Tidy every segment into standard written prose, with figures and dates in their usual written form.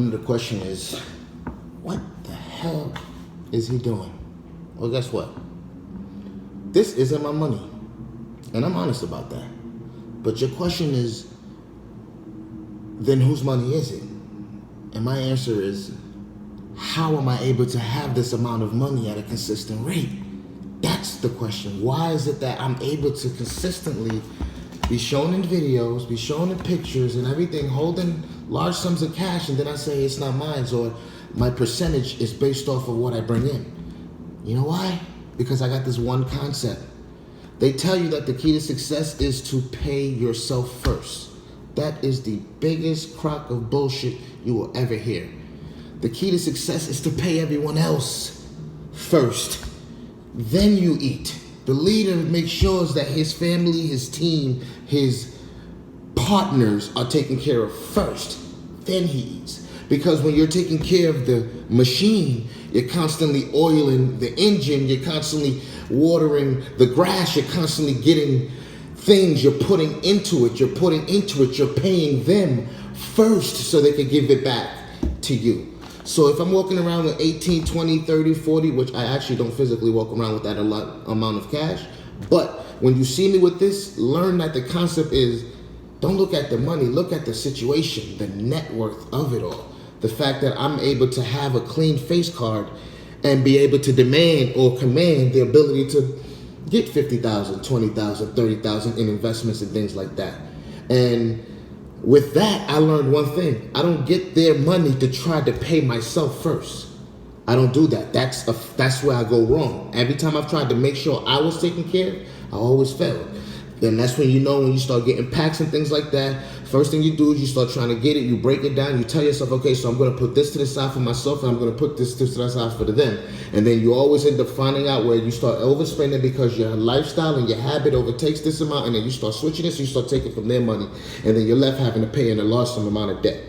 the question is, what the hell is he doing? Well, guess what? This isn't my money. And I'm honest about that. But your question is, then whose money is it? And my answer is, how am I able to have this amount of money at a consistent rate? That's the question. Why is it that I'm able to consistently be shown in videos, be shown in pictures and everything, holding large sums of cash, and then I say it's not mine, or my percentage is based off of what I bring in? You know why? Because I got this one concept. They tell you that the key to success is to pay yourself first. That is the biggest crock of bullshit you will ever hear. The key to success is to pay everyone else first. Then you eat. The leader makes sure that his family, his team, his partners are taken care of first. Then he eats. Because when you're taking care of the machine, you're constantly oiling the engine, you're constantly watering the grass, you're constantly getting things, you're putting into it, you're paying them first so they can give it back to you. So if I'm walking around with 18, 20, 30, 40, which I actually don't physically walk around with that amount of cash, but when you see me with this, learn that the concept is, don't look at the money, look at the situation, the net worth of it all. The fact that I'm able to have a clean face card and be able to demand or command the ability to get 50,000, 20,000, 30,000 in investments and things like that. And with that, I learned one thing. I don't get their money to try to pay myself first. I don't do that. That's where I go wrong. Every time I've tried to make sure I was taken care of, I always failed. And that's when you know, when you start getting packs and things like that, first thing you do is you start trying to get it, you break it down, you tell yourself, okay, so I'm going to put this to the side for myself, and I'm going to put this to the side for them. And then you always end up finding out where you start overspending because your lifestyle and your habit overtakes this amount, and then you start switching it, so you start taking from their money, and then you're left having to pay in a large amount of debt.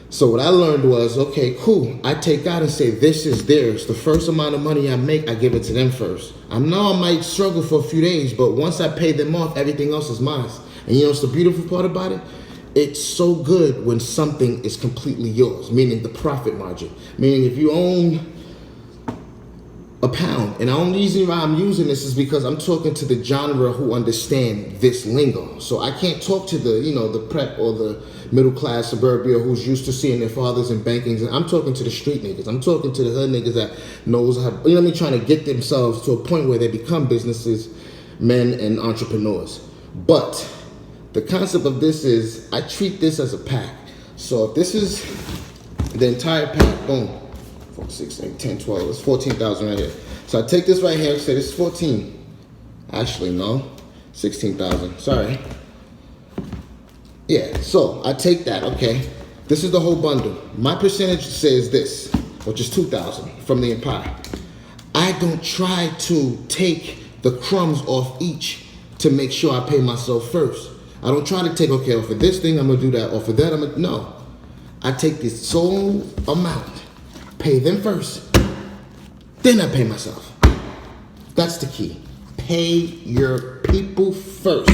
So what I learned was, okay, cool. I take out and say, this is theirs. The first amount of money I make, I give it to them first. I know I might struggle for a few days, but once I pay them off, everything else is mine. And you know what's the beautiful part about it? It's so good when something is completely yours, meaning the profit margin. Meaning if you own a pound, and the only reason why I'm using this is because I'm talking to the genre who understand this lingo. So I can't talk to the prep or the middle class suburbia who's used to seeing their fathers in bankings. I'm talking to the street niggas. I'm talking to the hood niggas that knows how, trying to get themselves to a point where they become businesses, men and entrepreneurs. But the concept of this is, I treat this as a pack. So if this is the entire pack, boom, 4, 6, 8, 10, 12, it's 14,000 right here. So I take this right here and say this is 14. Actually, no, 16,000, sorry. Yeah, so I take that, okay. This is the whole bundle. My percentage says this, which is 2,000 from the empire. I don't try to take the crumbs off each to make sure I pay myself first. I don't try to take, okay, off of this thing, I'm gonna do that, off of that, no. I take this sole amount, pay them first, then I pay myself. That's the key. Pay your people first,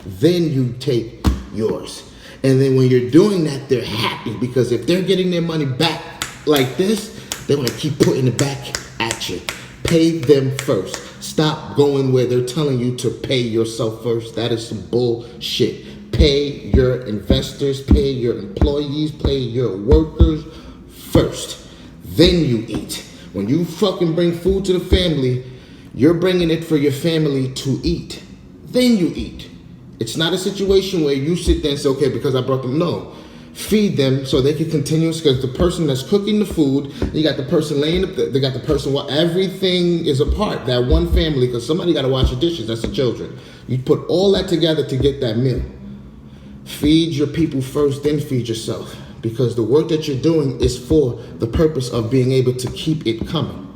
then you take yours. And then when you're doing that, they're happy, because if they're getting their money back like this, they're gonna keep putting it back at you. Pay them first. Stop going where they're telling you to pay yourself first. That is some bullshit. Pay your investors, pay your employees, pay your workers first. Then you eat. When you fucking bring food to the family, you're bringing it for your family to eat. Then you eat. It's not a situation where you sit there and say, okay, because I brought them. No. Feed them so they can continue, because the person that's cooking the food, you got the person laying up, they got the person, everything is a part, that one family, because somebody got to wash the dishes, that's the children. You put all that together to get that meal. Feed your people first, then feed yourself, because the work that you're doing is for the purpose of being able to keep it coming.